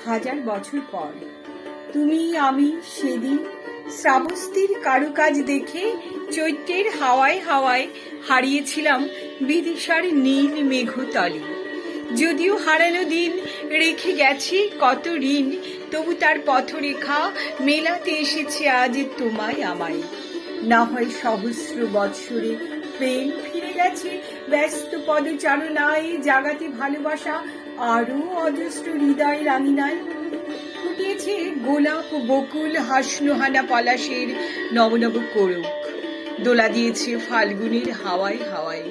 হাজার বছর পর তুমি আমি সেদিন শ্রাবস্তীর কারুকাজ দেখে চৈত্রের হাওয়ায় হাওয়ায় হারিয়েছিলাম বিদিশার নীল মেঘতলে। যদিও হারানো দিন রেখে গেছে কত ঋণ, তবু তার পথরেখা মেলাতে এসেছে আজ তোমায় আমায়। না হয় সহস্র বৎসরে প্রেম ফিরে গেছে ব্যস্ত পদচারণায়, জাগাতে ভালোবাসা আরো অজস্র হৃদয় রাঙিনায়। ফুটিয়েছে গোলাপ বকুল হাসনোহানা পলাশের নবনব কোরক, দোলা দিয়েছে ফাল্গুনের হাওয়ায় হাওয়ায়,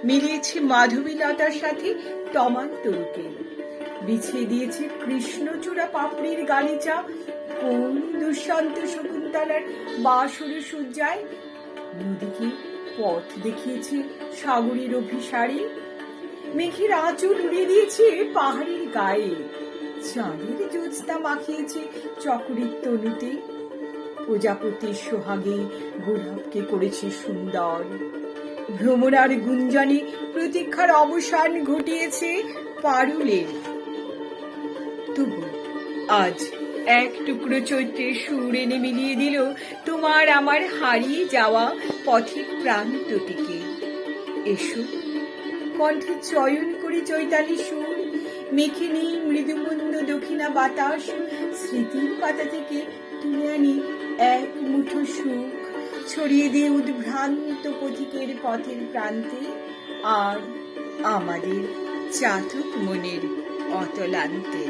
মিলিয়েছে মাধবীলতার সাথে তমাল তরুকে, বিছিয়ে দিয়েছে কৃষ্ণচূড়া পাপড়ির গালিচা কোন দুঃশান্ত শকুন্তলার বাসরে সজ্জায়। নদীকে পথ দেখিয়েছে সাগরের অভিসারে, মেঘের আঁচল উড়িয়ে দিয়েছে পাহাড়ের গায়ে, চাঁদের জ্যোৎস্না মাখিয়েছে চকরির তনুতে, প্রজাপতির সোহাগে গোলাপকে করেছে সুন্দর, ভ্রমণার গুঞ্জনে প্রতীক্ষার অবসান ঘটিয়েছে পারুলের। তবু আজ এক টুকরো চৈত্রের সুর এনে মিলিয়ে দিল তোমার আমার হারিয়ে যাওয়া পথের প্রান্তটিকে। এসো কণ্ঠে চয়ন করে চৈতালি সুর, মেখে নিই মৃদুমন্দ দক্ষিণা বাতাস, স্মৃতির পাতা থেকে তুলে আনি এক মুঠো সুখ, ছড়িয়ে দিয়ে উদ্ভ্রান্ত পথিকের পথের প্রান্তে আর আমাদের চাতক মনের অতলান্তে।